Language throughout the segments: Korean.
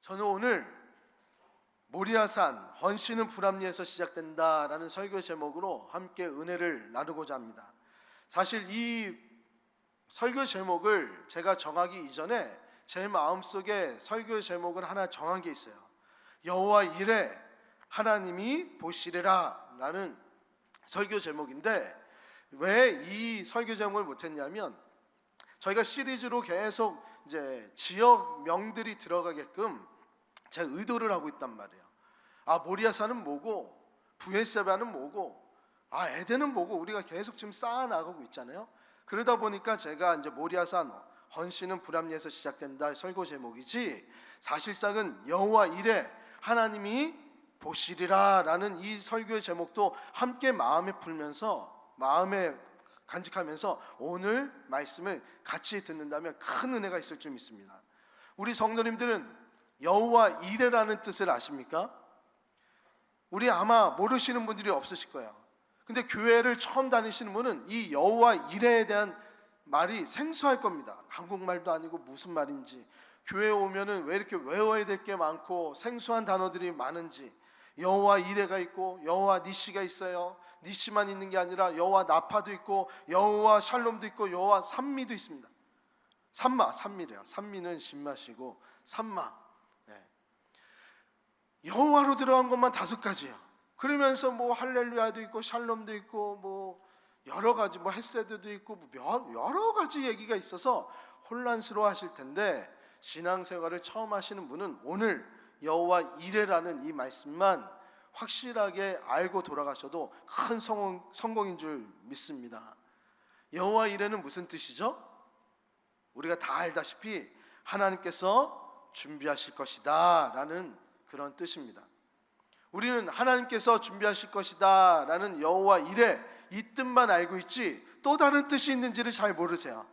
저는 오늘 모리아산 헌신은 불합리에서 시작된다라는 설교 제목으로 함께 은혜를 나누고자 합니다. 사실 이 설교 제목을 제가 정하기 이전에 제 마음속에 설교 제목을 하나 정한 게 있어요. 여호와 이레 하나님이 보시리라 라는 설교 제목인데, 왜 이 설교 제목을 못했냐면, 저희가 시리즈로 계속 이제 지역명들이 들어가게끔 제가 의도를 하고 있단 말이에요. 모리아산은 뭐고, 브에세바는 뭐고, 에덴은 뭐고, 우리가 계속 지금 쌓아나가고 있잖아요. 그러다 보니까 제가 이제 모리아산 헌신은 불합리에서 시작된다 설교 제목이지, 사실상은 여호와 이레 하나님이 보시리라 라는 이 설교의 제목도 함께 마음에 풀면서, 마음에 간직하면서 오늘 말씀을 같이 듣는다면 큰 은혜가 있을 줄 믿습니다. 우리 성도님들은 여호와 이레라는 뜻을 아십니까? 우리 아마 모르시는 분들이 없으실 거예요. 근데 교회를 처음 다니시는 분은 이 여호와 이레에 대한 말이 생소할 겁니다. 한국말도 아니고 무슨 말인지, 교회에 오면은 왜 이렇게 외워야 될 게 많고 생소한 단어들이 많은지, 여호와 이레가 있고 여호와 니시가 있어요. 니시만 있는 게 아니라 여호와 나파도 있고 여호와 샬롬도 있고 여호와 산미도 있습니다. 산미래요. 산미는 신맛이고 산마. 여호와로 들어간 것만 5가지예요. 그러면서 뭐 할렐루야도 있고 샬롬도 있고 뭐 여러 가지, 뭐 헤세드도 있고 뭐 여러 가지 얘기가 있어서 혼란스러워 하실 텐데, 신앙생활을 처음 하시는 분은 오늘 여호와 이레라는 이 말씀만 확실하게 알고 돌아가셔도 큰 성공인 줄 믿습니다. 여호와 이레는 무슨 뜻이죠? 우리가 다 알다시피 하나님께서 준비하실 것이다 라는 그런 뜻입니다. 우리는 하나님께서 준비하실 것이다 라는 여호와 이레, 이 뜻만 알고 있지 또 다른 뜻이 있는지를 잘 모르세요.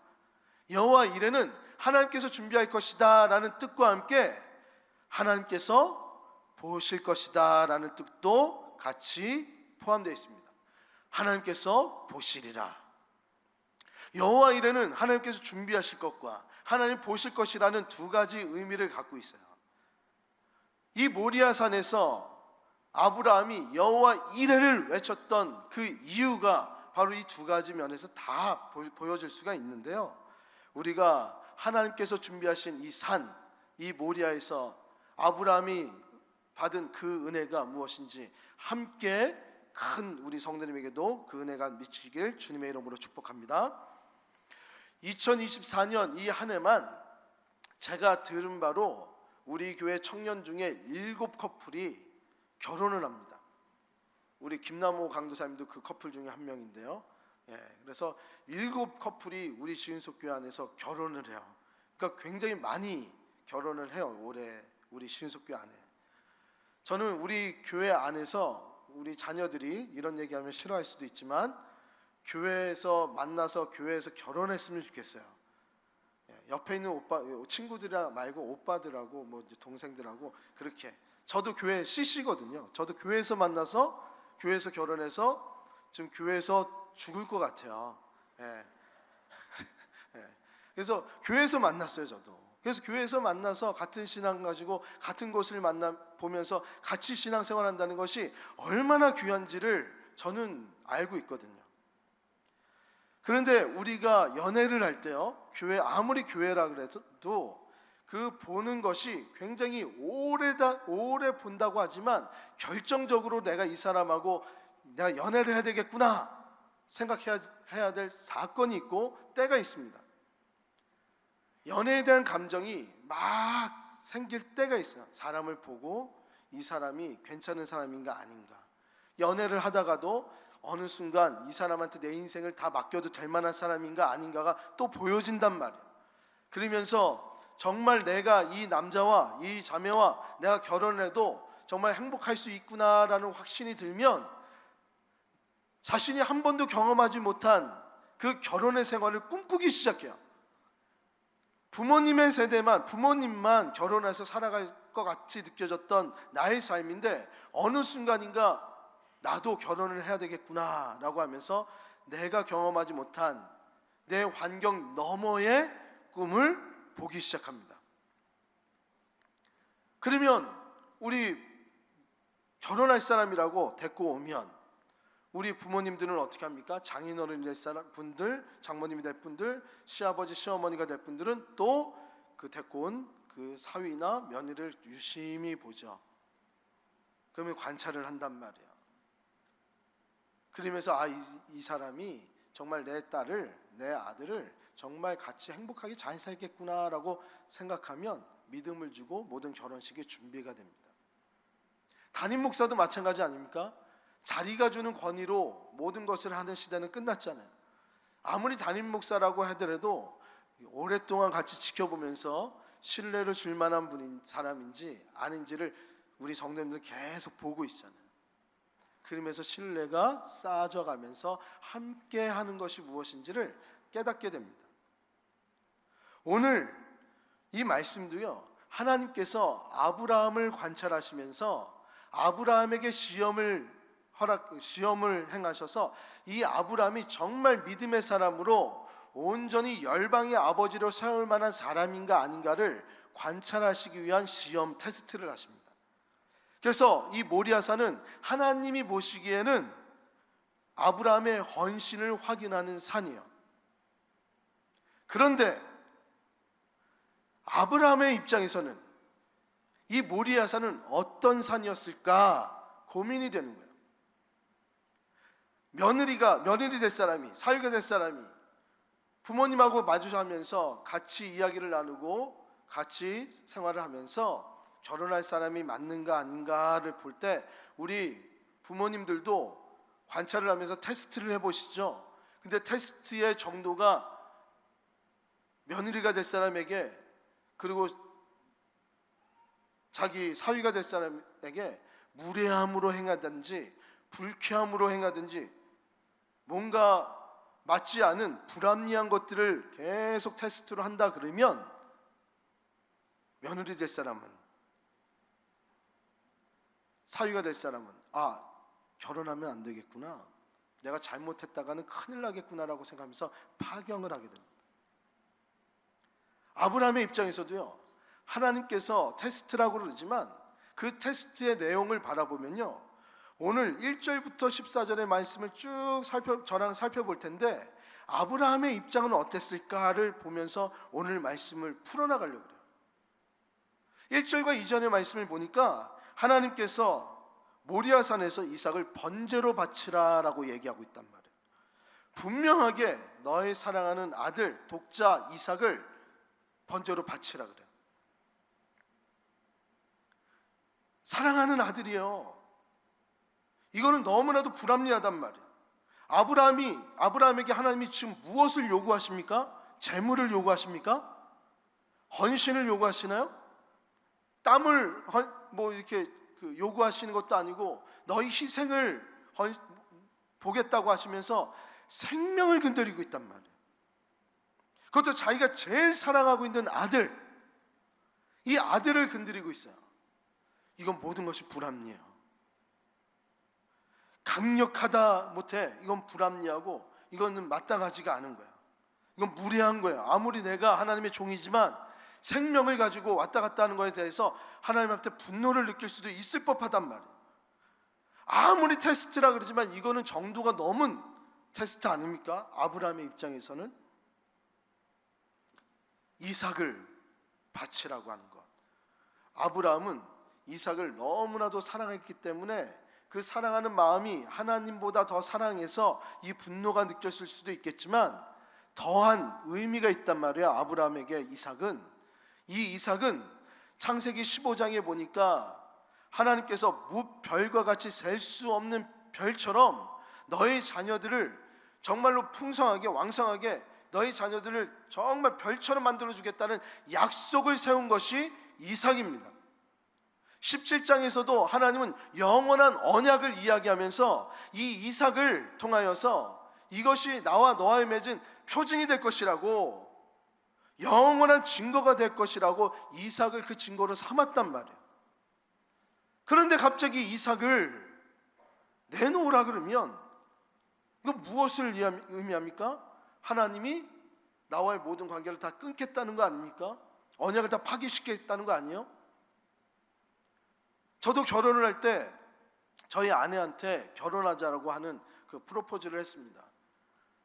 여호와 이레는 하나님께서 준비할 것이다 라는 뜻과 함께 하나님께서 보실 것이다 라는 뜻도 같이 포함되어 있습니다. 하나님께서 보시리라. 여호와 이레는 하나님께서 준비하실 것과 하나님 보실 것이라는 2가지 의미를 갖고 있어요. 이 모리아산에서 아브라함이 여호와 이레를 외쳤던 그 이유가 바로 이 2가지 면에서 다 보여질 수가 있는데요, 우리가 하나님께서 준비하신 이 산, 이 모리아에서 아브라함이 받은 그 은혜가 무엇인지 함께 큰 우리 성도님에게도 그 은혜가 미치길 주님의 이름으로 축복합니다. 2024년 이 한 해만 제가 들은 바로 우리 교회 청년 중에 7커플이 결혼을 합니다. 우리 김남호 강도사님도 그 커플 중에 한 명인데요. 그래서 7커플이 우리 시은속교회 안에서 결혼을 해요. 그러니까 굉장히 많이 결혼을 해요, 올해 우리 시은속교회 안에. 저는 우리 교회 안에서 우리 자녀들이 이런 얘기하면 싫어할 수도 있지만, 교회에서 만나서 교회에서 결혼했으면 좋겠어요. 옆에 있는 오빠 친구들이랑 말고 오빠들하고 뭐 동생들하고 그렇게. 저도 교회 CC거든요. 저도 교회에서 만나서 교회에서 결혼해서 지금 교회에서 죽을 것 같아요. 그래서 교회에서 만났어요, 저도. 그래서 교회에서 만나서 같은 신앙 가지고 같은 곳을 만나 보면서 같이 신앙생활 한다는 것이 얼마나 귀한지를 저는 알고 있거든요. 그런데 우리가 연애를 할 때요, 교회, 아무리 교회라 그래도 그 보는 것이 굉장히 오래 본다고 하지만, 결정적으로 내가 이 사람하고 내가 연애를 해야 되겠구나 생각해야 될 사건이 있고 때가 있습니다. 연애에 대한 감정이 막 생길 때가 있어요. 사람을 보고 이 사람이 괜찮은 사람인가 아닌가. 연애를 하다가도 어느 순간 이 사람한테 내 인생을 다 맡겨도 될 만한 사람인가 아닌가가 또 보여진단 말이에요. 그러면서 정말 내가 이 남자와 이 자매와 내가 결혼해도 정말 행복할 수 있구나라는 확신이 들면, 자신이 한 번도 경험하지 못한 그 결혼의 생활을 꿈꾸기 시작해요. 부모님의 세대만, 부모님만 결혼해서 살아갈 것 같이 느껴졌던 나의 삶인데, 어느 순간인가 나도 결혼을 해야 되겠구나 라고 하면서 내가 경험하지 못한 내 환경 너머의 꿈을 보기 시작합니다. 그러면 우리 결혼할 사람이라고 데리고 오면 우리 부모님들은 어떻게 합니까? 장인어른이 될 사람 분들, 장모님이 될 분들, 시아버지, 시어머니가 될 분들은 또 그 데리고 온 그 사위나 며느리를 유심히 보죠. 그러면 관찰을 한단 말이야. 그러면서 이 사람이 정말 내 딸을, 내 아들을 정말 같이 행복하게 잘 살겠구나라고 생각하면 믿음을 주고 모든 결혼식의 준비가 됩니다. 담임 목사도 마찬가지 아닙니까? 자리가 주는 권위로 모든 것을 하는 시대는 끝났잖아요. 아무리 담임 목사라고 하더라도 오랫동안 같이 지켜보면서 신뢰를 줄 만한 사람인지 아닌지를 우리 성도님들 계속 보고 있잖아요. 그러면서 신뢰가 쌓아져 가면서 함께 하는 것이 무엇인지를 깨닫게 됩니다. 오늘 이 말씀도요, 하나님께서 아브라함을 관찰하시면서 아브라함에게 시험을 행하셔서 이 아브라함이 정말 믿음의 사람으로 온전히 열방의 아버지로 세울 만한 사람인가 아닌가를 관찰하시기 위한 시험 테스트를 하십니다. 그래서 이 모리아산은 하나님이 보시기에는 아브라함의 헌신을 확인하는 산이에요. 그런데 아브라함의 입장에서는 이 모리아산은 어떤 산이었을까 고민이 되는 거예요. 며느리 될 사람이, 사위가 될 사람이 부모님하고 마주하면서 같이 이야기를 나누고 같이 생활을 하면서 결혼할 사람이 맞는가 아닌가를 볼 때 우리 부모님들도 관찰을 하면서 테스트를 해보시죠. 근데 테스트의 정도가 며느리가 될 사람에게, 그리고 자기 사위가 될 사람에게 무례함으로 행하든지 불쾌함으로 행하든지 뭔가 맞지 않은 불합리한 것들을 계속 테스트로 한다 그러면 며느리 될 사람은, 사위가 될 사람은 결혼하면 안 되겠구나, 내가 잘못했다가는 큰일 나겠구나라고 생각하면서 파경을 하게 됩니다. 아브라함의 입장에서도요, 하나님께서 테스트라고 그러지만 그 테스트의 내용을 바라보면요, 오늘 1절부터 14절의 말씀을 쭉 저랑 살펴볼 텐데 아브라함의 입장은 어땠을까를 보면서 오늘 말씀을 풀어나가려고 그래요. 1절과 2절의 말씀을 보니까 하나님께서 모리아산에서 이삭을 번제로 바치라라고 얘기하고 있단 말이에요. 분명하게 너의 사랑하는 아들 독자 이삭을 번제로 바치라 그래요. 사랑하는 아들이에요. 이거는 너무나도 불합리하단 말이에요. 아브라함에게 하나님이 지금 무엇을 요구하십니까? 재물을 요구하십니까? 헌신을 요구하시나요? 땀을 이렇게 요구하시는 것도 아니고 너희 희생을 보겠다고 하시면서 생명을 건드리고 있단 말이에요. 그것도 자기가 제일 사랑하고 있는 아들, 이 아들을 건드리고 있어요. 이건 모든 것이 불합리해요. 강력하다 못해 이건 불합리하고 이거는 마땅하지가 않은 거야. 이건 무례한 거야. 아무리 내가 하나님의 종이지만 생명을 가지고 왔다 갔다 하는 것에 대해서 하나님한테 분노를 느낄 수도 있을 법하단 말이에요. 아무리 테스트라 그러지만 이거는 정도가 넘은 테스트 아닙니까? 아브라함의 입장에서는 이삭을 바치라고 하는 것. 아브라함은 이삭을 너무나도 사랑했기 때문에 그 사랑하는 마음이 하나님보다 더 사랑해서 이 분노가 느꼈을 수도 있겠지만 더한 의미가 있단 말이에요. 아브라함에게 이 이삭은 창세기 15장에 보니까 하나님께서 무별과 같이 셀 수 없는 별처럼 너의 자녀들을 정말로 풍성하게 왕성하게 너희 자녀들을 정말 별처럼 만들어주겠다는 약속을 세운 것이 이삭입니다. 17장에서도 하나님은 영원한 언약을 이야기하면서 이 이삭을 통하여서 이것이 나와 너와의 맺은 표징이 될 것이라고, 영원한 증거가 될 것이라고 이삭을 그 증거로 삼았단 말이에요. 그런데 갑자기 이삭을 내놓으라 그러면 이건 무엇을 의미합니까? 하나님이 나와의 모든 관계를 다 끊겠다는 거 아닙니까? 언약을 다 파기시키겠다는 거 아니에요? 저도 결혼을 할 때 저희 아내한테 결혼하자라고 하는 그 프로포즈를 했습니다.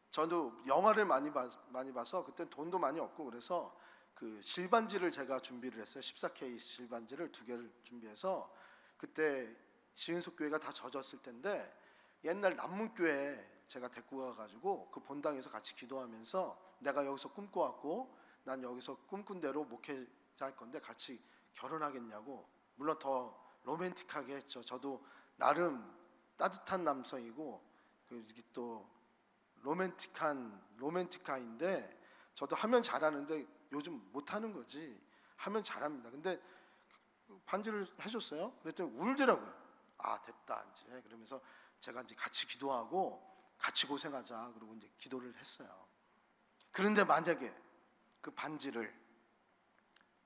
저도 영화를 많이 봐서 그때 돈도 많이 없고 그래서 그 실반지를 제가 준비를 했어요. 14K 실반지를 2개를 준비해서, 그때 지은숙 교회가 다 젖었을 텐데 옛날 남문교회 제가 데리고 가가지고 그 본당에서 같이 기도하면서 내가 여기서 꿈꿔왔고 난 여기서 꿈꾼 대로 목회자 할 건데 같이 결혼하겠냐고. 물론 더 로맨틱하게 했죠. 저도 나름 따뜻한 남성이고 또 로맨티카인데 저도 하면 잘하는데 요즘 못하는 거지. 하면 잘합니다. 근데 반지를 해줬어요. 그랬더니 울더라고요. 아, 됐다 이제. 그러면서 제가 이제 같이 기도하고 같이 고생하자 그러고 이제 기도를 했어요. 그런데 만약에 그 반지를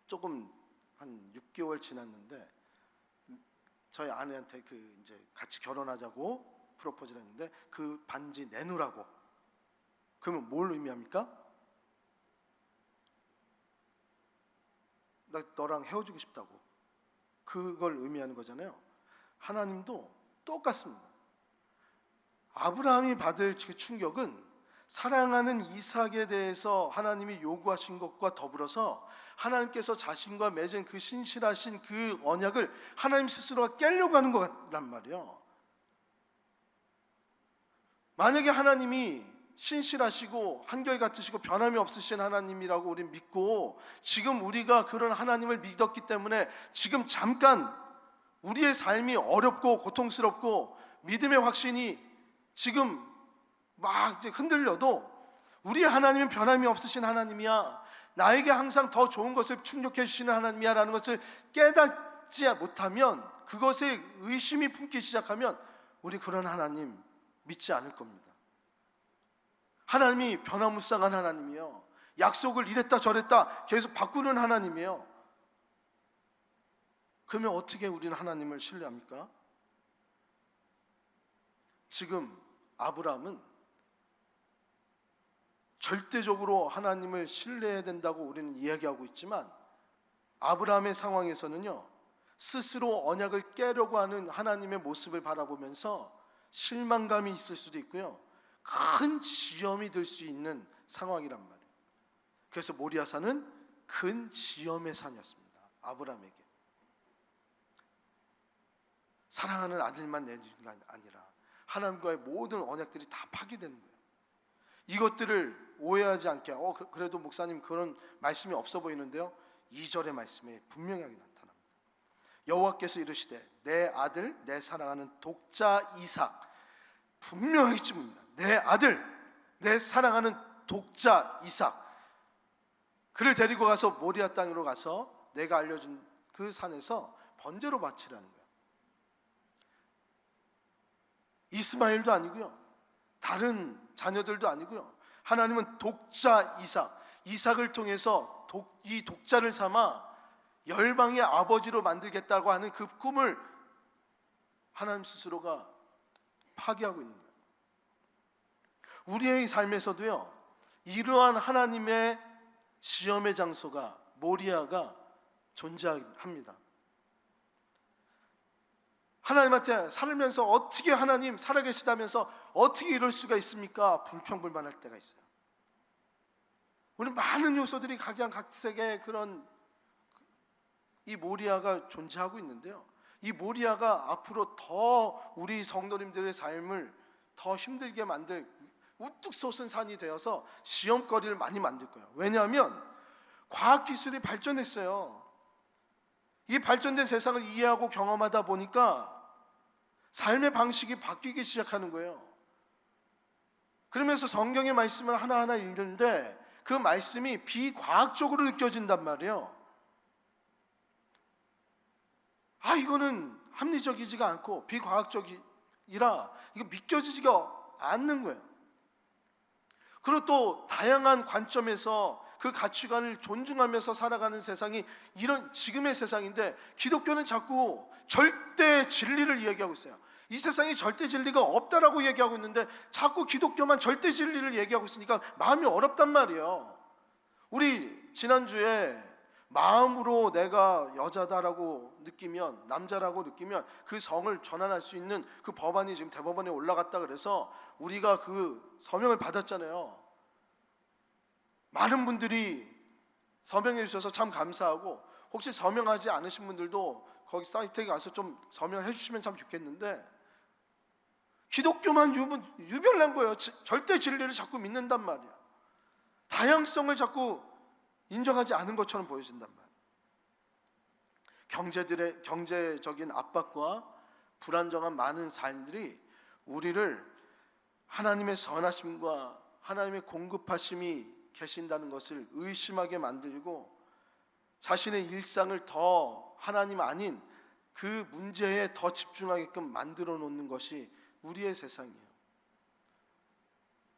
조금 한 6개월 지났는데 저희 아내한테 그 이제 같이 결혼하자고 프로포즈를 했는데 그 반지 내놓으라고. 그러면 뭘 의미합니까? 나 너랑 헤어지고 싶다고. 그걸 의미하는 거잖아요. 하나님도 똑같습니다. 아브라함이 받을 충격은 사랑하는 이삭에 대해서 하나님이 요구하신 것과 더불어서 하나님께서 자신과 맺은 그 신실하신 그 언약을 하나님 스스로가 깨려고 하는 거란 말이에요. 만약에 하나님이 신실하시고 한결같으시고 변함이 없으신 하나님이라고 우리 믿고 지금 우리가 그런 하나님을 믿었기 때문에 지금 잠깐 우리의 삶이 어렵고 고통스럽고 믿음의 확신이 지금 막 이제 흔들려도 우리 하나님은 변함이 없으신 하나님이야, 나에게 항상 더 좋은 것을 충족해 주시는 하나님이야 라는 것을 깨닫지 못하면, 그것에 의심이 품기 시작하면 우리 그런 하나님 믿지 않을 겁니다. 하나님이 변화무쌍한 하나님이요, 약속을 이랬다 저랬다 계속 바꾸는 하나님이에요. 그러면 어떻게 우리는 하나님을 신뢰합니까? 지금 아브라함은 절대적으로 하나님을 신뢰해야 된다고 우리는 이야기하고 있지만 아브라함의 상황에서는요, 스스로 언약을 깨려고 하는 하나님의 모습을 바라보면서 실망감이 있을 수도 있고요, 큰 지염이 될 수 있는 상황이란 말이에요. 그래서 모리아산은 큰 지염의 산이었습니다. 아브라함에게 사랑하는 아들만 내준 게 아니라 하나님과의 모든 언약들이 다 파괴되는 거예요. 이것들을 오해하지 않게, 그래도 목사님 그런 말씀이 없어 보이는데요, 2절의 말씀에 분명하게 나타납니다. 여호와께서 이르시되 내 아들 내 사랑하는 독자 이삭, 분명하게 찝습니다. 내 아들 내 사랑하는 독자 이삭, 그를 데리고 가서 모리아 땅으로 가서 내가 알려준 그 산에서 번제로 바치라는 거예요. 이스마엘도 아니고요, 다른 자녀들도 아니고요, 하나님은 독자 이삭을 통해서 이 독자를 삼아 열방의 아버지로 만들겠다고 하는 그 꿈을 하나님 스스로가 파기하고 있는 거예요. 우리의 삶에서도요, 이러한 하나님의 시험의 장소가 모리아가 존재합니다. 하나님한테 살면서 어떻게 하나님 살아계시다면서 어떻게 이럴 수가 있습니까? 불평불만할 때가 있어요. 우리 많은 요소들이 각양각색의 그런 이 모리아가 존재하고 있는데요, 이 모리아가 앞으로 더 우리 성도님들의 삶을 더 힘들게 만들 우뚝 솟은 산이 되어서 시험거리를 많이 만들 거예요. 왜냐하면 과학기술이 발전했어요. 이 발전된 세상을 이해하고 경험하다 보니까 삶의 방식이 바뀌기 시작하는 거예요. 그러면서 성경의 말씀을 하나하나 읽는데 그 말씀이 비과학적으로 느껴진단 말이에요. 이거는 합리적이지가 않고 비과학적이라 이거 믿겨지지가 않는 거예요. 그리고 또 다양한 관점에서 그 가치관을 존중하면서 살아가는 세상이 이런 지금의 세상인데, 기독교는 자꾸 절대 진리를 이야기하고 있어요. 이 세상에 절대 진리가 없다라고 얘기하고 있는데 자꾸 기독교만 절대 진리를 얘기하고 있으니까 마음이 어렵단 말이에요. 우리 지난주에 마음으로 내가 여자다라고 느끼면, 남자라고 느끼면 그 성을 전환할 수 있는 그 법안이 지금 대법원에 올라갔다 그래서 우리가 그 서명을 받았잖아요. 많은 분들이 서명해 주셔서 참 감사하고, 혹시 서명하지 않으신 분들도 거기 사이트에 가서 좀 서명을 해주시면 참 좋겠는데, 기독교만 유별난 거예요. 절대 진리를 자꾸 믿는단 말이야. 다양성을 자꾸 인정하지 않은 것처럼 보여진단 말이야. 경제적인 압박과 불안정한 많은 삶들이 우리를 하나님의 선하심과 하나님의 공급하심이 계신다는 것을 의심하게 만들고, 자신의 일상을 더 하나님 아닌 그 문제에 더 집중하게끔 만들어 놓는 것이 우리의 세상이에요.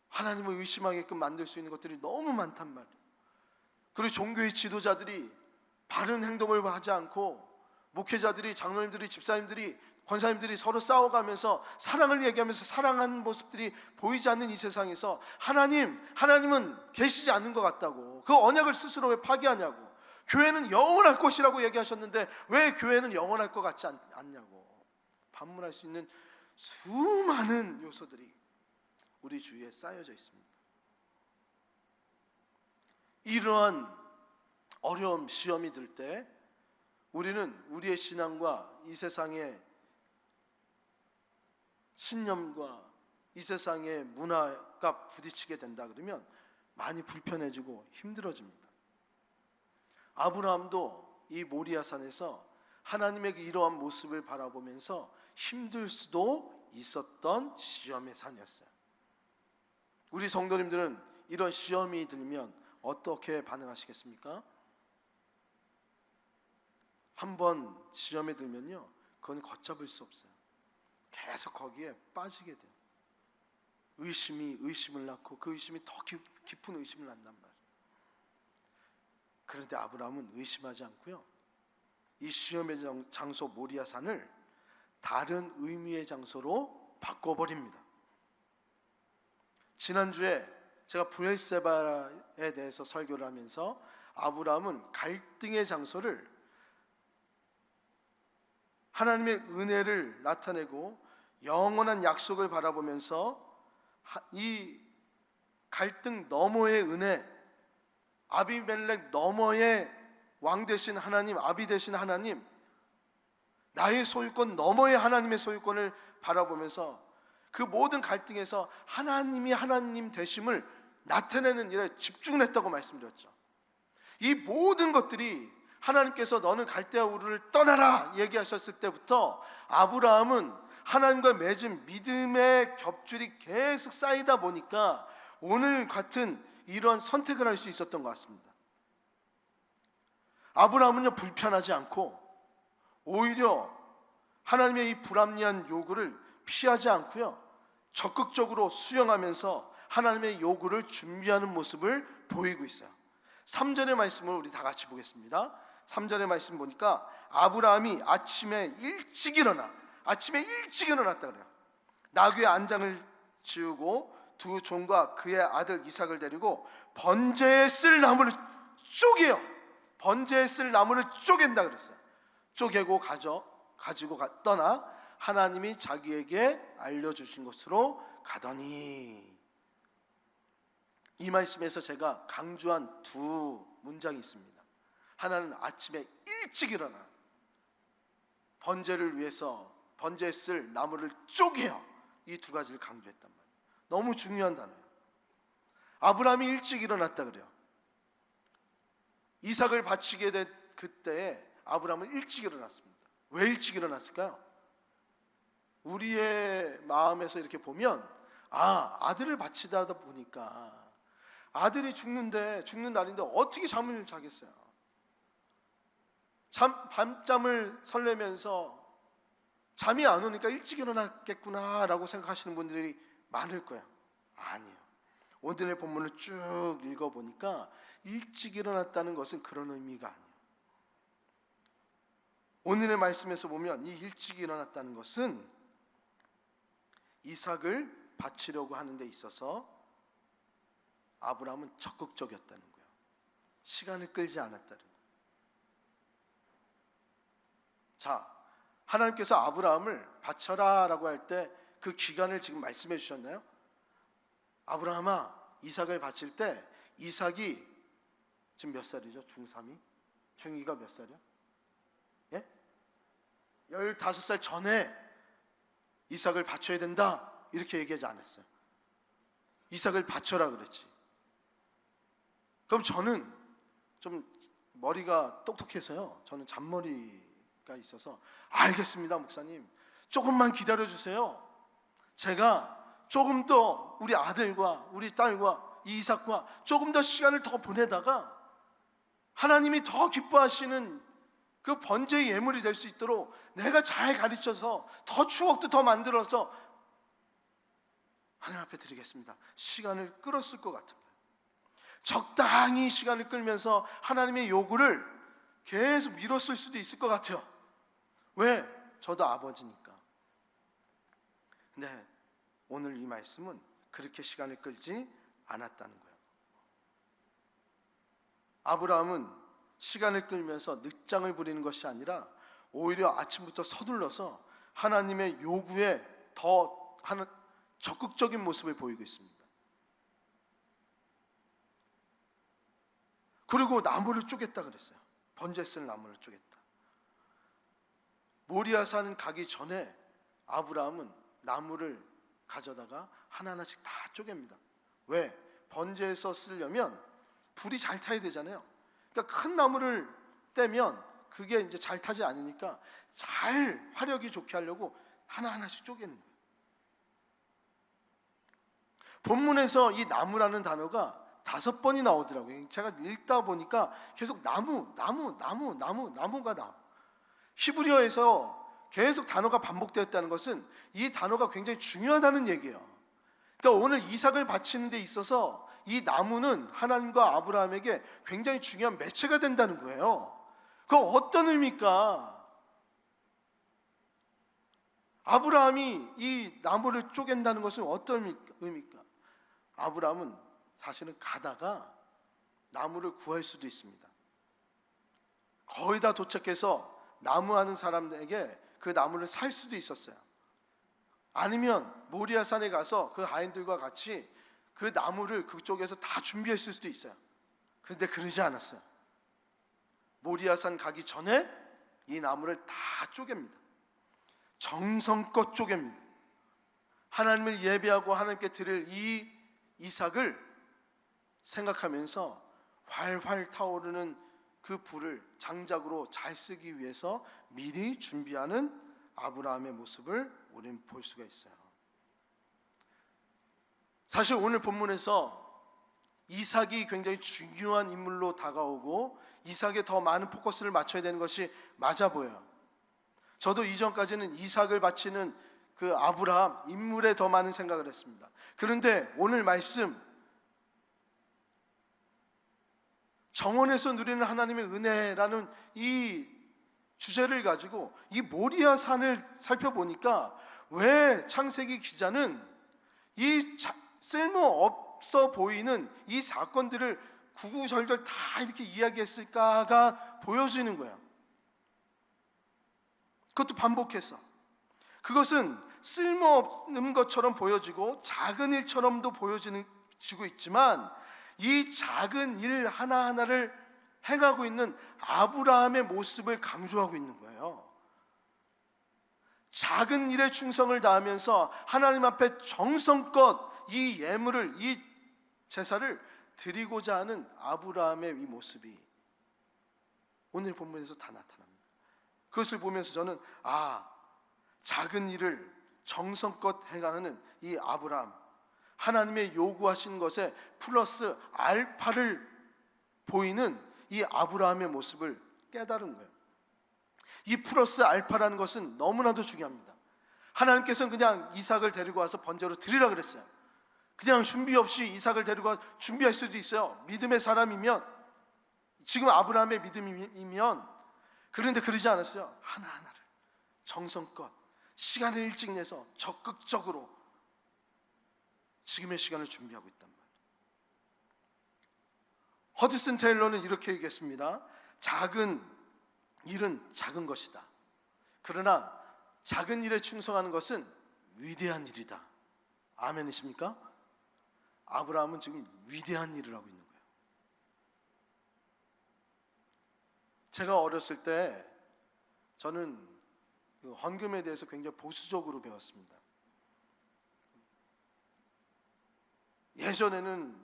하나님을 의심하게끔 만들 수 있는 것들이 너무 많단 말이에요. 그리고 종교의 지도자들이 바른 행동을 하지 않고, 목회자들이, 장로님들이, 집사님들이, 권사님들이 서로 싸워가면서 사랑을 얘기하면서 사랑하는 모습들이 보이지 않는 이 세상에서 하나님은 계시지 않는 것 같다고, 그 언약을 스스로 왜 파기하냐고, 교회는 영원할 것이라고 얘기하셨는데 왜 교회는 영원할 것 같지 않냐고 반문할 수 있는 수많은 요소들이 우리 주위에 쌓여져 있습니다. 이러한 어려움, 시험이 들 때 우리는 우리의 신앙과 이 세상의 신념과 이 세상의 문화가 부딪히게 된다 그러면 많이 불편해지고 힘들어집니다. 아브라함도 이 모리아산에서 하나님의 이러한 모습을 바라보면서 힘들 수도 있었던 시험의 산이었어요. 우리 성도님들은 이런 시험이 들면 어떻게 반응하시겠습니까? 한번 시험에 들면요, 그건 걷잡을 수 없어요. 계속 거기에 빠지게 돼요. 의심이 의심을 낳고 그 의심이 더 깊은 의심을 낳는단 말이에요. 그런데 아브라함은 의심하지 않고요, 이 시험의 장소 모리아산을 다른 의미의 장소로 바꿔버립니다. 지난주에 제가 브엘세바에 대해서 설교를 하면서 아브라함은 갈등의 장소를 하나님의 은혜를 나타내고 영원한 약속을 바라보면서 이 갈등 너머의 은혜, 아비멜렉 너머의 왕 되신 하나님, 아비 되신 하나님, 나의 소유권 너머의 하나님의 소유권을 바라보면서 그 모든 갈등에서 하나님이 하나님 되심을 나타내는 일에 집중을 했다고 말씀드렸죠. 이 모든 것들이 하나님께서 너는 갈대아 우르를 떠나라 얘기하셨을 때부터 아브라함은 하나님과 맺은 믿음의 겹줄이 계속 쌓이다 보니까 오늘 같은 이런 선택을 할 수 있었던 것 같습니다. 아브라함은요, 불편하지 않고 오히려 하나님의 이 불합리한 요구를 피하지 않고요, 적극적으로 수용하면서 하나님의 요구를 준비하는 모습을 보이고 있어요. 3절의 말씀을 우리 다 같이 보겠습니다. 3절의 말씀 보니까 아브라함이 아침에 일찍 일어났다 그래요. 나귀의 안장을 지우고 두 종과 그의 아들 이삭을 데리고 번제에 쓸 나무를 쪼개요. 번제에 쓸 나무를 쪼갠다 그랬어요. 쪼개고 가지고 떠나 하나님이 자기에게 알려주신 곳으로 가더니, 이 말씀에서 제가 강조한 두 문장이 있습니다. 하나는 아침에 일찍 일어나 번제를 위해서 번제에 쓸 나무를 쪼개요. 이 두 가지를 강조했단 말이에요. 너무 중요한 단어예요. 아브라함이 일찍 일어났다 그래요. 이삭을 바치게 된 그때에 아브라함은 일찍 일어났습니다. 왜 일찍 일어났을까요? 우리의 마음에서 이렇게 보면 아들을 바치다 보니까 아들이 죽는 날인데 어떻게 잠을 자겠어요? 밤잠을 설레면서 잠이 안 오니까 일찍 일어났겠구나라고 생각하시는 분들이 많을 거예요. 아니에요. 오늘의 본문을 쭉 읽어보니까 일찍 일어났다는 것은 그런 의미가 아니에요. 오늘의 말씀에서 보면 이 일찍 일어났다는 것은 이삭을 바치려고 하는 데 있어서 아브라함은 적극적이었다는 거예요. 시간을 끌지 않았다는 거예요. 자, 하나님께서 아브라함을 바쳐라라고 할 때 그 기간을 지금 말씀해 주셨나요? 아브라함아, 이삭을 바칠 때 이삭이 지금 몇 살이죠? 중3이? 중2가 몇 살이야? 예? 15살 전에 이삭을 바쳐야 된다 이렇게 얘기하지 않았어요. 이삭을 바쳐라 그랬지. 그럼 저는 좀 머리가 똑똑해서요, 저는 잔머리가 있어서 알겠습니다 목사님, 조금만 기다려주세요. 제가 조금 더 우리 아들과 우리 딸과 이 이삭과 조금 더 시간을 더 보내다가 하나님이 더 기뻐하시는 그 번제의 예물이 될 수 있도록 내가 잘 가르쳐서 더 추억도 더 만들어서 하나님 앞에 드리겠습니다. 시간을 끌었을 것 같은 거예요. 적당히 시간을 끌면서 하나님의 요구를 계속 미뤘을 수도 있을 것 같아요. 왜? 저도 아버지니까. 근데 오늘 이 말씀은 그렇게 시간을 끌지 않았다는 거예요. 아브라함은 시간을 끌면서 늦장을 부리는 것이 아니라 오히려 아침부터 서둘러서 하나님의 요구에 더 적극적인 모습을 보이고 있습니다. 그리고 나무를 쪼갰다 그랬어요. 번제 쓸 나무를 쪼갰다. 모리아산 가기 전에 아브라함은 나무를 가져다가 하나하나씩 다 쪼갭니다. 왜? 번제에서 쓰려면 불이 잘 타야 되잖아요. 그러니까 큰 나무를 떼면 그게 이제 잘 타지 않으니까 잘 화력이 좋게 하려고 하나하나씩 쪼개는 거예요. 본문에서 이 나무라는 단어가 5번이 나오더라고요. 제가 읽다 보니까 계속 나무가 나와. 히브리어에서 계속 단어가 반복되었다는 것은 이 단어가 굉장히 중요하다는 얘기예요. 그러니까 오늘 이삭을 바치는 데 있어서 이 나무는 하나님과 아브라함에게 굉장히 중요한 매체가 된다는 거예요. 그건 어떤 의미입니까? 아브라함이 이 나무를 쪼갠다는 것은 어떤 의미입니까? 아브라함은 사실은 가다가 나무를 구할 수도 있습니다. 거의 다 도착해서 나무하는 사람에게 그 나무를 살 수도 있었어요. 아니면 모리아산에 가서 그 하인들과 같이 그 나무를 그쪽에서 다 준비했을 수도 있어요. 그런데 그러지 않았어요. 모리아산 가기 전에 이 나무를 다 쪼갭니다. 정성껏 쪼갭니다. 하나님을 예배하고 하나님께 드릴 이 이삭을 생각하면서 활활 타오르는 그 불을 장작으로 잘 쓰기 위해서 미리 준비하는 아브라함의 모습을 우리는 볼 수가 있어요. 사실 오늘 본문에서 이삭이 굉장히 중요한 인물로 다가오고 이삭에 더 많은 포커스를 맞춰야 되는 것이 맞아 보여요. 저도 이전까지는 이삭을 바치는 그 아브라함 인물에 더 많은 생각을 했습니다. 그런데 오늘 말씀, 정원에서 누리는 하나님의 은혜라는 이 주제를 가지고 이 모리아 산을 살펴보니까 왜 창세기 기자는 이 쓸모없어 보이는 이 사건들을 구구절절 다 이렇게 이야기했을까가 보여지는 거예요. 그것도 반복해서. 그것은 쓸모없는 것처럼 보여지고 작은 일처럼도 보여지고 있지만 이 작은 일 하나하나를 행하고 있는 아브라함의 모습을 강조하고 있는 거예요. 작은 일에 충성을 다하면서 하나님 앞에 정성껏 이 예물을, 이 제사를 드리고자 하는 아브라함의 이 모습이 오늘 본문에서 다 나타납니다. 그것을 보면서 저는 작은 일을 정성껏 행하는 이 아브라함, 하나님의 요구하신 것에 플러스 알파를 보이는 이 아브라함의 모습을 깨달은 거예요. 이 플러스 알파라는 것은 너무나도 중요합니다. 하나님께서는 그냥 이삭을 데리고 와서 번제로 드리라 그랬어요. 그냥 준비 없이 이삭을 데리고 와서 준비할 수도 있어요. 믿음의 사람이면, 지금 아브라함의 믿음이면. 그런데 그러지 않았어요. 하나하나를 정성껏 시간을 일찍 내서 적극적으로 지금의 시간을 준비하고 있단 말이에요. 허드슨 테일러는 이렇게 얘기했습니다. 작은 일은 작은 것이다. 그러나 작은 일에 충성하는 것은 위대한 일이다. 아멘이십니까? 아브라함은 지금 위대한 일을 하고 있는 거예요. 제가 어렸을 때 저는 헌금에 대해서 굉장히 보수적으로 배웠습니다. 예전에는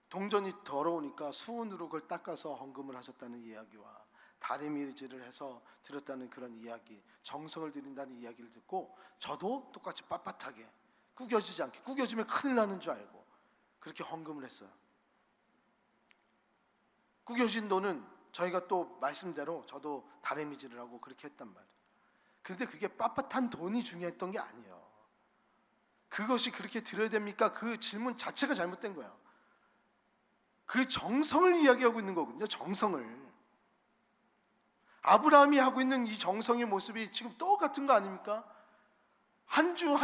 동전이 더러우니까 수은으로 그걸 닦아서 헌금을 하셨다는 이야기와 다리밀질을 해서 드렸다는 그런 이야기, 정성을 드린다는 이야기를 듣고 저도 똑같이 빳빳하게 구겨지지 않게, 구겨지면 큰일 나는 줄 알고 그렇게 헌금을 했어요. 구겨진 돈은 저희가 또 말씀대로 저도 다리밀질을 하고 그렇게 했단 말이에요. 그런데 그게 빳빳한 돈이 중요했던 게 아니에요. 그것이 그렇게 드려야 됩니까? 그 질문 자체가 잘못된 거예요. 그 정성을 이야기하고 있는 거거든요. 정성을. 아브라함이 하고 있는 이 정성의 모습이 지금 똑같은 거 아닙니까? 한 주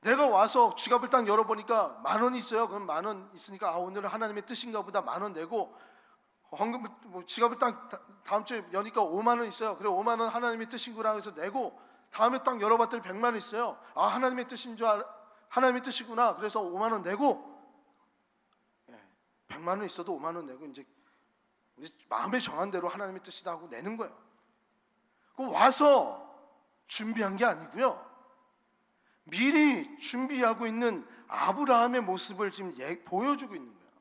내가 와서 지갑을 딱 열어보니까 10,000원 있어요. 그럼 10,000원 있으니까 오늘은 하나님의 뜻인가 보다 10,000원 내고, 헌금 지갑을 딱 다음 주에 여니까 50,000원 있어요. 그래 50,000원 하나님의 뜻인구나 해서 내고, 다음에 딱 열어봤더니 100,000원 있어요. 하나님의 뜻인 줄 하나님의 뜻이구나. 그래서 50,000원 내고, 100,000원 있어도 50,000원 내고 이제 우리 마음에 정한 대로 하나님의 뜻이다 하고 내는 거예요. 그 와서 준비한 게 아니고요. 미리 준비하고 있는 아브라함의 모습을 지금 보여주고 있는 거예요.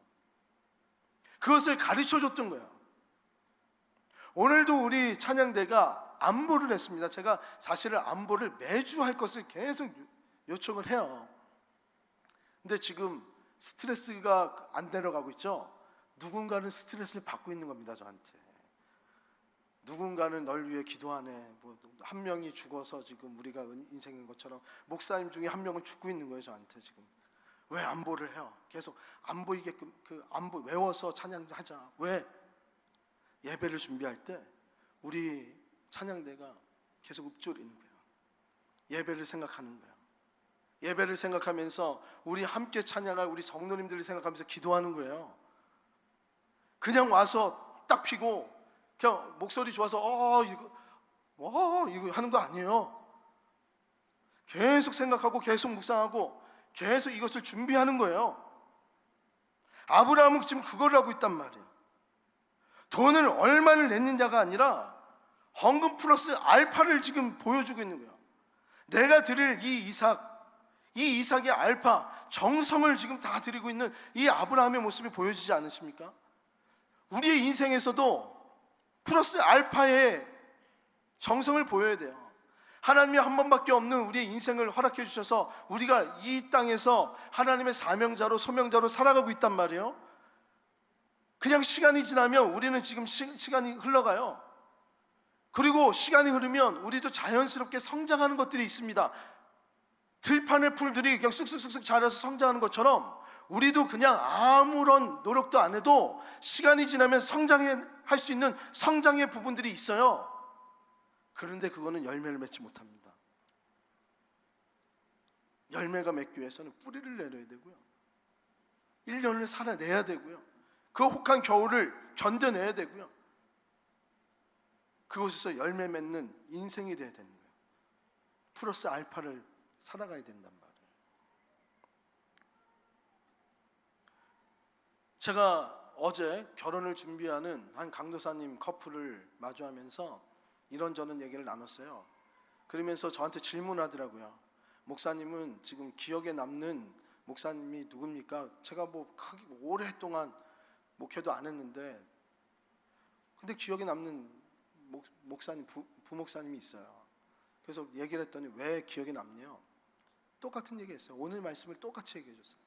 그것을 가르쳐 줬던 거예요. 오늘도 우리 찬양대가 안보를 했습니다. 제가 사실은 안보를 매주 할 것을 계속 요청을 해요. 근데 지금 스트레스가 안 내려가고 있죠. 누군가는 스트레스를 받고 있는 겁니다. 저한테. 누군가는 널 위해 기도하네. 한 명이 죽어서 지금 우리가 인생인 것처럼 목사님 중에 한 명은 죽고 있는 거예요. 저한테 지금. 왜 안보를 해요? 계속 안 보이게끔 그 안보 외워서 찬양하자. 왜? 예배를 준비할 때 우리 찬양대가 계속 읊조리는 거예요. 예배를 생각하는 거예요. 예배를 생각하면서 우리 함께 찬양할 우리 성도님들을 생각하면서 기도하는 거예요. 그냥 와서 딱 피고 그냥 목소리 좋아서 이거 하는 거 아니에요. 계속 생각하고 계속 묵상하고 계속 이것을 준비하는 거예요. 아브라함은 지금 그걸 하고 있단 말이에요. 돈을 얼마를 냈느냐가 아니라 헌금 플러스 알파를 지금 보여주고 있는 거예요. 내가 드릴 이 이삭의 알파, 정성을 지금 다 드리고 있는 이 아브라함의 모습이 보여지지 않으십니까? 우리의 인생에서도 플러스 알파의 정성을 보여야 돼요. 하나님이 한 번밖에 없는 우리의 인생을 허락해 주셔서 우리가 이 땅에서 하나님의 사명자로 소명자로 살아가고 있단 말이에요. 그냥 시간이 지나면 우리는 지금 시간이 흘러가요. 그리고 시간이 흐르면 우리도 자연스럽게 성장하는 것들이 있습니다. 들판의 풀들이 그냥 쓱쓱쓱쓱 자라서 성장하는 것처럼 우리도 그냥 아무런 노력도 안 해도 시간이 지나면 성장할 수 있는 성장의 부분들이 있어요. 그런데 그거는 열매를 맺지 못합니다. 열매가 맺기 위해서는 뿌리를 내려야 되고요. 1년을 살아내야 되고요. 그 혹한 겨울을 견뎌내야 되고요. 그곳에서 열매 맺는 인생이 돼야 되는 거예요. 플러스 알파를 살아가야 된단 말이에요. 제가 어제 결혼을 준비하는 한 강도사님 커플을 마주하면서 이런저런 얘기를 나눴어요. 그러면서 저한테 질문하더라고요. 목사님은 지금 기억에 남는 목사님이 누굽니까? 제가 크게 오랫동안 목회도 안 했는데 근데 기억에 남는 목사님, 부목사님이 있어요. 그래서 얘기를 했더니 왜 기억에 남냐? 똑같은 얘기했어요. 오늘 말씀을 똑같이 얘기해 줬어요.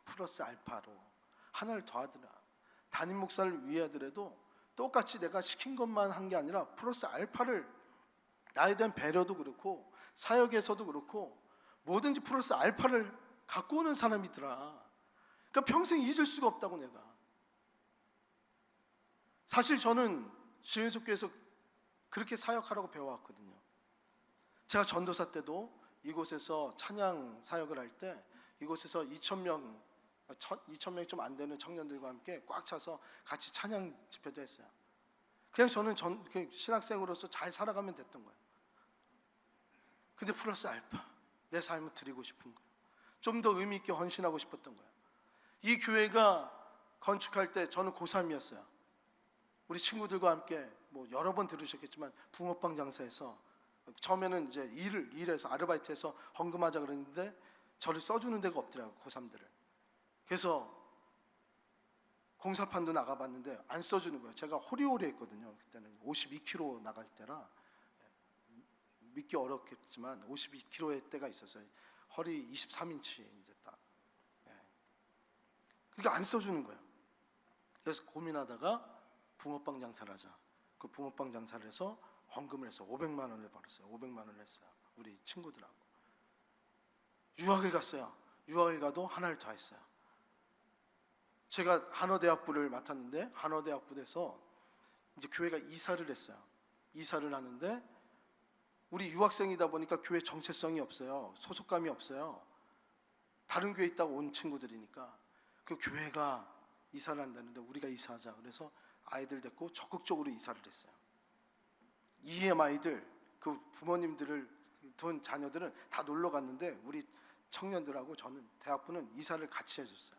플러스 알파로 하나를 더하더라. 담임 목사를 위해 하더라도 똑같이 내가 시킨 것만 한 게 아니라 플러스 알파를, 나에 대한 배려도 그렇고 사역에서도 그렇고 뭐든지 플러스 알파를 갖고 오는 사람이더라. 그러니까 평생 잊을 수가 없다고. 내가 사실 저는 지은숙교에서 그렇게 사역하라고 배워왔거든요. 제가 전도사 때도 이곳에서 찬양 사역을 할 때 이곳에서 2,000명이 좀 안 되는 청년들과 함께 꽉 차서 같이 찬양 집회도 했어요. 그냥 저는 그냥 신학생으로서 잘 살아가면 됐던 거예요. 근데 플러스 알파, 내 삶을 드리고 싶은 거예요. 좀 더 의미 있게 헌신하고 싶었던 거예요. 이 교회가 건축할 때 저는 고3이었어요. 우리 친구들과 함께 뭐 여러 번 들으셨겠지만 붕어빵 장사에서 처음에는 이제 일해서 아르바이트해서 헌금하자 그랬는데 저를 써주는 데가 없더라고요, 고3들을. 그래서 공사판도 나가봤는데 안 써주는 거예요. 제가 호리호리 했거든요. 그때는 52kg 나갈 때라 믿기 어렵겠지만 52kg의 때가 있었어요. 허리 23인치 이제 딱. 그러니까 안 써주는 거예요. 그래서 고민하다가 붕어빵 장사를 하자. 그 붕어빵 장사를 해서 헌금을 해서 500만 원을 벌었어요. 500만 원을 했어요. 우리 친구들하고. 유학을 갔어요. 유학을 가도 하나를 더 했어요. 제가 한어대학부를 맡았는데 한어대학부에서 이제 교회가 이사를 했어요. 이사를 하는데 우리 유학생이다 보니까 교회 정체성이 없어요. 소속감이 없어요. 다른 교회에 있다가 온 친구들이니까 그 교회가 이사를 한다는데 우리가 이사하자. 그래서 아이들 데리고 적극적으로 이사를 했어요. EM 아이들, 그 부모님들을 둔 자녀들은 다 놀러 갔는데 우리 청년들하고 저는 대학부는 이사를 같이 해줬어요.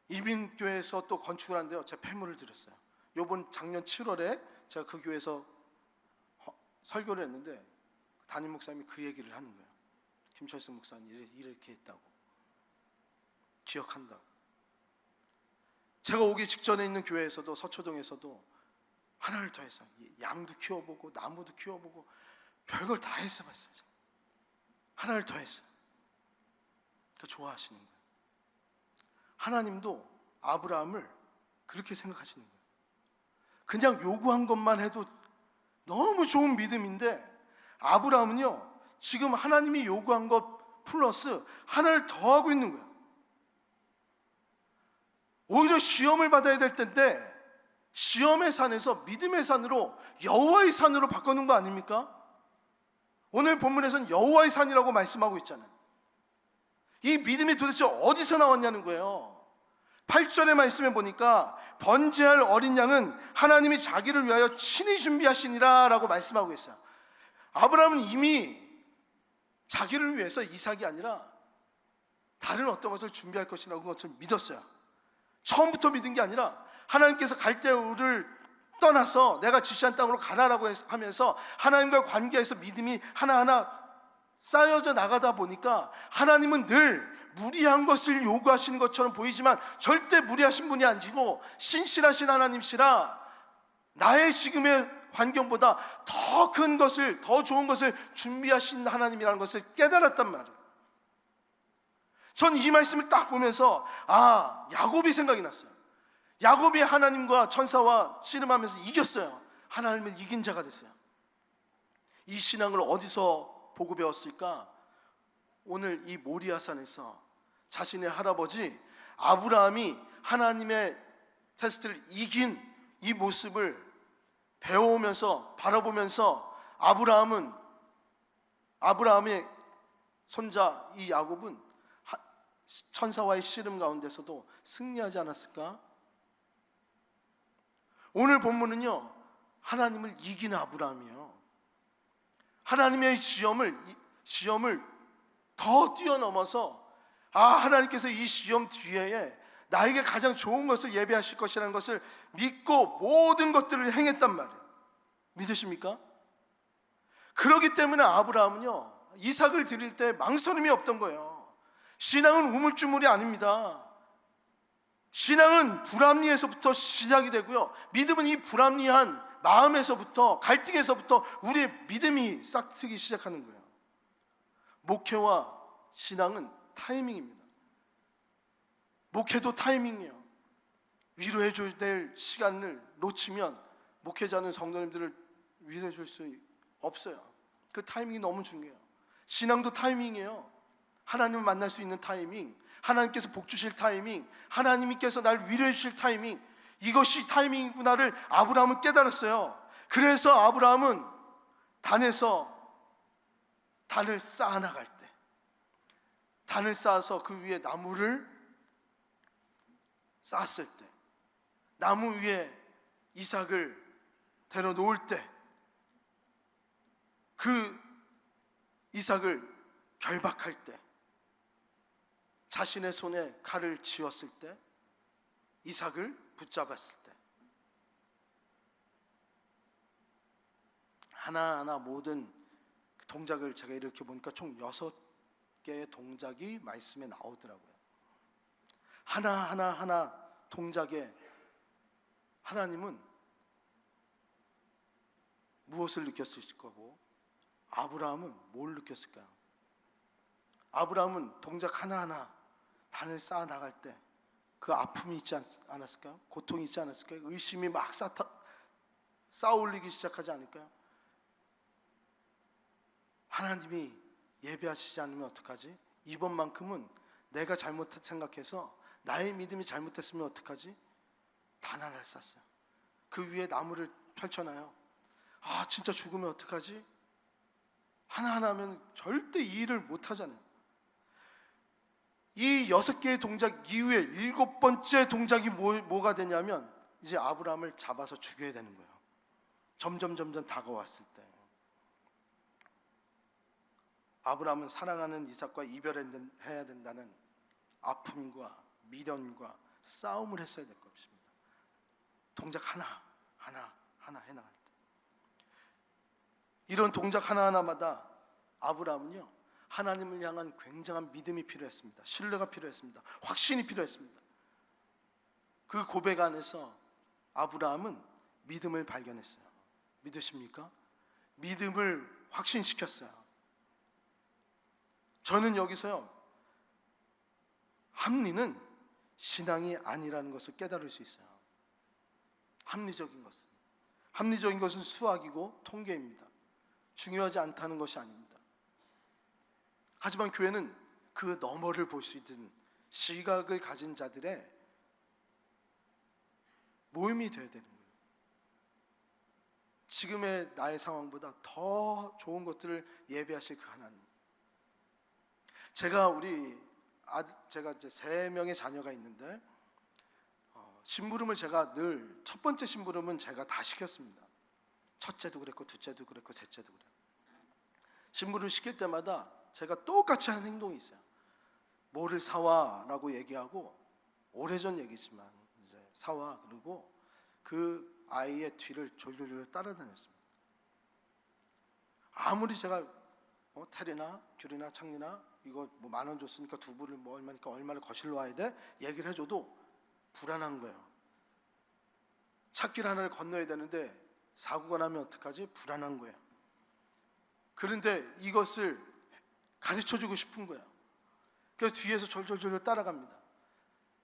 이민교회에서 또 건축을 하는데요, 제가 폐물을 드렸어요. 요번 작년 7월에 제가 그 교회에서 설교를 했는데 담임 목사님이 그 얘기를 하는 거예요. 김철승 목사님 이렇게 했다고, 기억한다고. 제가 오기 직전에 있는 교회에서도, 서초동에서도 하나를 더 했어요. 양도 키워보고 나무도 키워보고 별걸 다 했어봤어요. 하나를 더 했어요. 그러니까 좋아하시는 거예요. 하나님도 아브라함을 그렇게 생각하시는 거예요. 그냥 요구한 것만 해도 너무 좋은 믿음인데 아브라함은요, 지금 하나님이 요구한 것 플러스 하나를 더 하고 있는 거예요. 오히려 시험을 받아야 될 텐데 시험의 산에서 믿음의 산으로, 여호와의 산으로 바꾸는 거 아닙니까? 오늘 본문에서는 여호와의 산이라고 말씀하고 있잖아요. 이 믿음이 도대체 어디서 나왔냐는 거예요. 8절의 말씀에 보니까 번제할 어린 양은 하나님이 자기를 위하여 친히 준비하시니라 라고 말씀하고 있어요. 아브라함은 이미 자기를 위해서 이삭이 아니라 다른 어떤 것을 준비할 것이라고 것을 믿었어요. 처음부터 믿은 게 아니라 하나님께서 갈대우를 떠나서 내가 지시한 땅으로 가라라고 하면서 하나님과 관계에서 믿음이 하나하나 쌓여져 나가다 보니까 하나님은 늘 무리한 것을 요구하시는 것처럼 보이지만 절대 무리하신 분이 아니고 신실하신 하나님이시라 나의 지금의 환경보다 더 큰 것을, 더 좋은 것을 준비하신 하나님이라는 것을 깨달았단 말이에요. 전 이 말씀을 딱 보면서 야곱이 생각이 났어요. 야곱이 하나님과 천사와 씨름하면서 이겼어요. 하나님을 이긴 자가 됐어요. 이 신앙을 어디서 보고 배웠을까? 오늘 이 모리아산에서 자신의 할아버지 아브라함이 하나님의 테스트를 이긴 이 모습을 배워오면서 바라보면서 아브라함의 손자 이 야곱은 천사와의 씨름 가운데서도 승리하지 않았을까? 오늘 본문은요, 하나님을 이긴 아브라함이에요. 하나님의 시험을 더 뛰어넘어서 하나님께서 이 시험 뒤에 나에게 가장 좋은 것을 예배하실 것이라는 것을 믿고 모든 것들을 행했단 말이에요. 믿으십니까? 그렇기 때문에 아브라함은요, 이삭을 드릴 때 망설임이 없던 거예요. 신앙은 우물쭈물이 아닙니다. 신앙은 불합리에서부터 시작이 되고요, 믿음은 이 불합리한 마음에서부터, 갈등에서부터 우리의 믿음이 싹트기 시작하는 거예요. 목회와 신앙은 타이밍입니다. 목회도 타이밍이에요. 위로해줘야 될 시간을 놓치면 목회자는 성도님들을 위로해줄 수 없어요. 그 타이밍이 너무 중요해요. 신앙도 타이밍이에요. 하나님을 만날 수 있는 타이밍, 하나님께서 복 주실 타이밍, 하나님께서 날 위로해 주실 타이밍, 이것이 타이밍이구나를 아브라함은 깨달았어요. 그래서 아브라함은 단에서 단을 쌓아나갈 때, 단을 쌓아서 그 위에 나무를 쌓았을 때, 나무 위에 이삭을 데려놓을 때, 그 이삭을 결박할 때, 자신의 손에 칼을 쥐었을 때, 이삭을 붙잡았을 때, 하나하나 모든 동작을 제가 이렇게 보니까 총 6개의 동작이 말씀에 나오더라고요. 하나하나 동작에 하나님은 무엇을 느꼈을 거고, 아브라함은 뭘 느꼈을까요? 아브라함은 동작 하나하나 단을 쌓아 나갈 때 그 아픔이 있지 않았을까요? 고통이 있지 않았을까요? 의심이 막 쌓아올리기 시작하지 않을까요? 하나님이 예배하시지 않으면 어떡하지? 이번만큼은 내가 잘못 생각해서 나의 믿음이 잘못됐으면 어떡하지? 단 하나를 쌌어요. 그 위에 나무를 펼쳐놔요. 아, 진짜 죽으면 어떡하지? 하나하나 하면 절대 이 일을 못하잖아요. 이 6개의 동작 이후에 7번째 동작이 뭐가 되냐면, 이제 아브라함을 잡아서 죽여야 되는 거예요. 점점 다가왔을 때 아브라함은 사랑하는 이삭과 이별해야 된다는 아픔과 미련과 싸움을 했어야 될 것입니다. 동작 하나 해나갈 때, 이런 동작 하나하나마다 아브라함은요, 하나님을 향한 굉장한 믿음이 필요했습니다. 신뢰가 필요했습니다. 확신이 필요했습니다. 그 고백 안에서 아브라함은 믿음을 발견했어요. 믿으십니까? 믿음을 확신시켰어요. 저는 여기서요, 합리는 신앙이 아니라는 것을 깨달을 수 있어요. 합리적인 것은 수학이고 통계입니다. 중요하지 않다는 것이 아닙니다. 하지만 교회는 그 너머를 볼 수 있는 시각을 가진 자들의 모임이 되어야 되는 거예요. 지금의 나의 상황보다 더 좋은 것들을 예배하실 그 하나님. 제가 이제 3명의 자녀가 있는데, 심부름을 제가 늘, 첫 번째 심부름은 제가 다 시켰습니다. 첫째도 그랬고, 둘째도 그랬고, 셋째도 그래요. 심부름 시킬 때마다 제가 똑같이 하는 행동이 있어요. 뭐를 사와 라고 얘기하고, 오래전 얘기지만 이제 사와, 그리고 그 아이의 뒤를 졸졸 따라다녔습니다. 아무리 제가 테리나 귤이나 창리나 이거 뭐 10,000원 줬으니까 두부를 뭐 얼마니까 얼마를 거실러 와야 돼? 얘기를 해줘도 불안한 거예요. 찻길 하나를 건너야 되는데 사고가 나면 어떡하지? 불안한 거예요. 그런데 이것을 가르쳐주고 싶은 거예요. 그래서 뒤에서 졸졸졸 따라갑니다.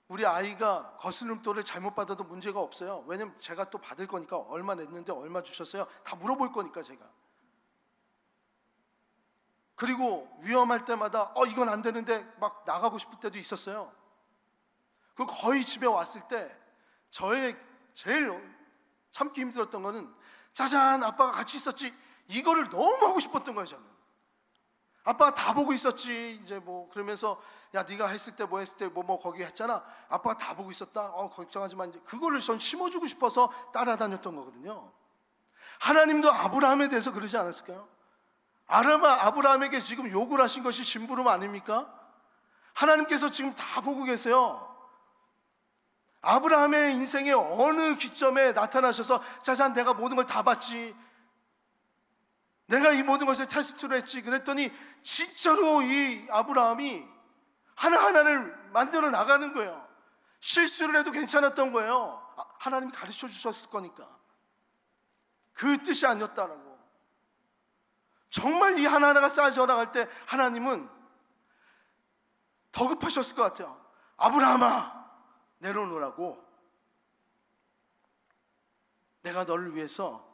우리 아이가 거스름돈을 잘못 받아도 문제가 없어요. 왜냐면 제가 또 받을 거니까, 얼마 냈는데 얼마 주셨어요? 다 물어볼 거니까 제가. 그리고 위험할 때마다 이건 안 되는데 막 나가고 싶을 때도 있었어요. 그 거의 집에 왔을 때 저의 제일 참기 힘들었던 거는, 짜잔, 아빠가 같이 있었지, 이거를 너무 하고 싶었던 거예요. 저는 아빠가 다 보고 있었지, 이제 뭐 그러면서, 야 네가 했을 때 뭐 했을 때 뭐 거기 했잖아, 아빠가 다 보고 있었다, 걱정하지 마, 이제 그거를 전 심어주고 싶어서 따라다녔던 거거든요. 하나님도 아브라함에 대해서 그러지 않았을까요? 아브라함에게 지금 욕을 하신 것이 심부름 아닙니까? 하나님께서 지금 다 보고 계세요. 아브라함의 인생의 어느 기점에 나타나셔서, 짜잔, 내가 모든 걸 다 봤지, 내가 이 모든 것을 테스트로 했지, 그랬더니 진짜로 이 아브라함이 하나하나를 만들어 나가는 거예요. 실수를 해도 괜찮았던 거예요. 하나님이 가르쳐 주셨을 거니까. 그 뜻이 아니었다라고. 정말 이 하나하나가 쌓여져 나갈 때 하나님은 더 급하셨을 것 같아요. 아브라함아, 내려놓으라고. 내가 너를 위해서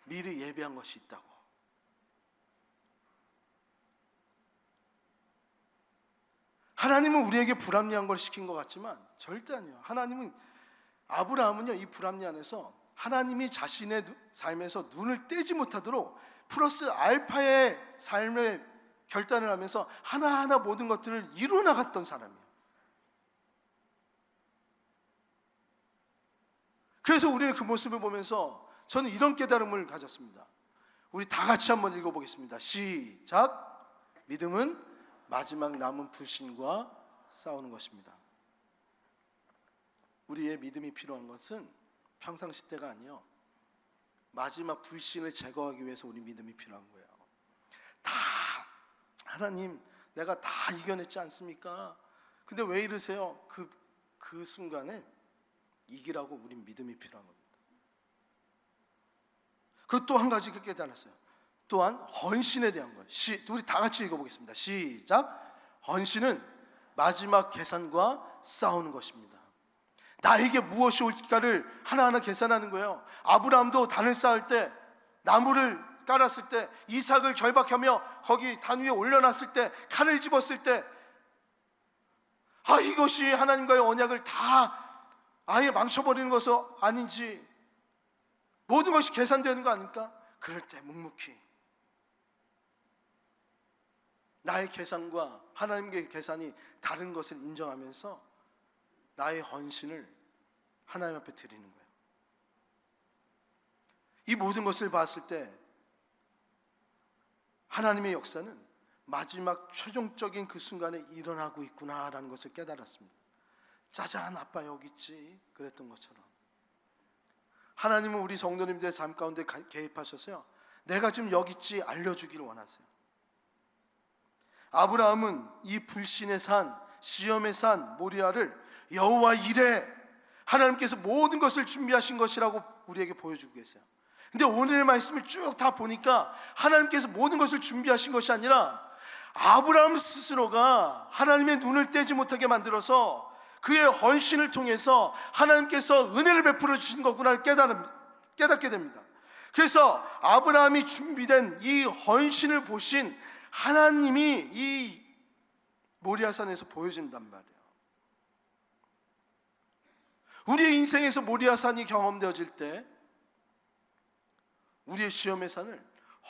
미리 예배한 것이 있다고. 하나님은 우리에게 불합리한 걸 시킨 것 같지만 절대 아니에요. 아브라함은요, 이 불합리 안에서 하나님이 자신의 삶에서 눈을 떼지 못하도록 플러스 알파의 삶의 결단을 하면서 하나하나 모든 것들을 이루어 나갔던 사람이에요. 그래서 우리는 그 모습을 보면서 저는 이런 깨달음을 가졌습니다. 우리 다 같이 한번 읽어보겠습니다. 시작. 믿음은 마지막 남은 불신과 싸우는 것입니다. 우리의 믿음이 필요한 것은 평상시 때가 아니요, 마지막 불신을 제거하기 위해서 우리 믿음이 필요한 거예요. 다 하나님 내가 다 이겨냈지 않습니까? 근데 왜 이러세요? 그 순간에 이기라고 우린 믿음이 필요한 겁니다. 그 또 한 가지 깨달았어요. 또한 헌신에 대한 거예요. 우리 다 같이 읽어보겠습니다. 시작. 헌신은 마지막 계산과 싸우는 것입니다. 나에게 무엇이 올까를 하나하나 계산하는 거예요. 아브라함도 단을 쌓을 때, 나무를 깔았을 때, 이삭을 결박하며 거기 단 위에 올려놨을 때, 칼을 집었을 때, 이것이 하나님과의 언약을 다 아예 망쳐버리는 것은 아닌지, 모든 것이 계산되는 거 아닙니까? 그럴 때 묵묵히 나의 계산과 하나님의 계산이 다른 것을 인정하면서 나의 헌신을 하나님 앞에 드리는 거예요. 이 모든 것을 봤을 때 하나님의 역사는 마지막 최종적인 그 순간에 일어나고 있구나라는 것을 깨달았습니다. 짜잔, 아빠 여기 있지, 그랬던 것처럼 하나님은 우리 성도님들의 삶 가운데 개입하셔서요, 내가 지금 여기 있지 알려주기를 원하세요. 아브라함은 이 불신의 산, 시험의 산 모리아를 여호와 이레, 하나님께서 모든 것을 준비하신 것이라고 우리에게 보여주고 계세요. 근데 오늘의 말씀을 쭉 다 보니까 하나님께서 모든 것을 준비하신 것이 아니라 아브라함 스스로가 하나님의 눈을 떼지 못하게 만들어서 그의 헌신을 통해서 하나님께서 은혜를 베풀어 주신 거구나 깨닫게 됩니다. 그래서 아브라함이 준비된 이 헌신을 보신 하나님이 이 모리아산에서 보여진단 말이에요. 우리의 인생에서 모리아산이 경험되어질 때 우리의 시험의 산을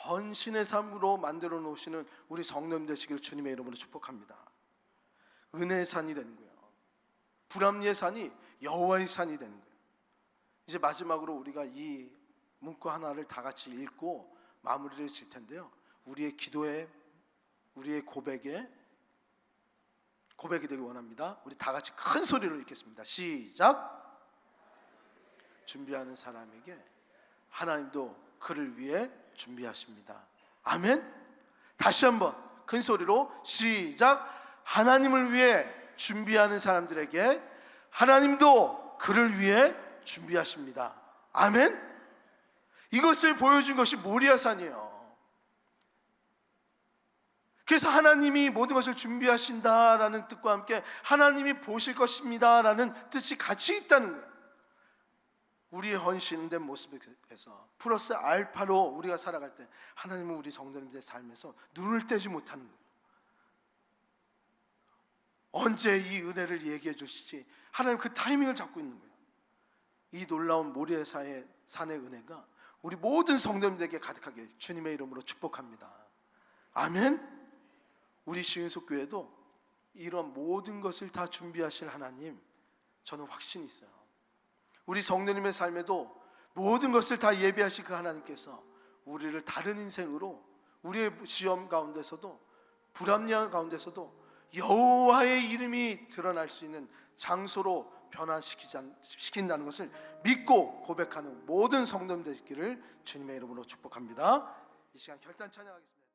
헌신의 삶으로 만들어 놓으시는 우리 성도님 되시기를 주님의 이름으로 축복합니다. 은혜의 산이 되는 거예요. 불합리의 산이 여호와의 산이 되는 거예요. 이제 마지막으로 우리가 이 문구 하나를 다 같이 읽고 마무리를 질 텐데요, 우리의 기도에, 우리의 고백이 되길 원합니다. 우리 다 같이 큰 소리로 읽겠습니다. 시작. 준비하는 사람에게 하나님도 그를 위해 준비하십니다. 아멘. 다시 한번 큰 소리로 시작. 하나님을 위해 준비하는 사람들에게 하나님도 그를 위해 준비하십니다. 아멘. 이것을 보여준 것이 모리아산이에요. 그래서 하나님이 모든 것을 준비하신다라는 뜻과 함께 하나님이 보실 것입니다라는 뜻이 같이 있다는 거예요. 우리의 헌신된 모습에서 플러스 알파로 우리가 살아갈 때 하나님은 우리 성도님들의 삶에서 눈을 떼지 못하는 거예요. 언제 이 은혜를 얘기해 주시지, 하나님 그 타이밍을 잡고 있는 거예요. 이 놀라운 모리아산의 은혜가 우리 모든 성도님들에게 가득하길 주님의 이름으로 축복합니다. 아멘. 우리 시은속교회도 이런 모든 것을 다 준비하실 하나님, 저는 확신이 있어요. 우리 성도님의 삶에도 모든 것을 다 예비하실 그 하나님께서 우리를 다른 인생으로, 우리의 시험 가운데서도 불합리한 가운데서도 여호와의 이름이 드러날 수 있는 장소로 변화시킨다는 것을 믿고 고백하는 모든 성도님들 되기를 주님의 이름으로 축복합니다. 이 시간 결단 찬양하겠습니다.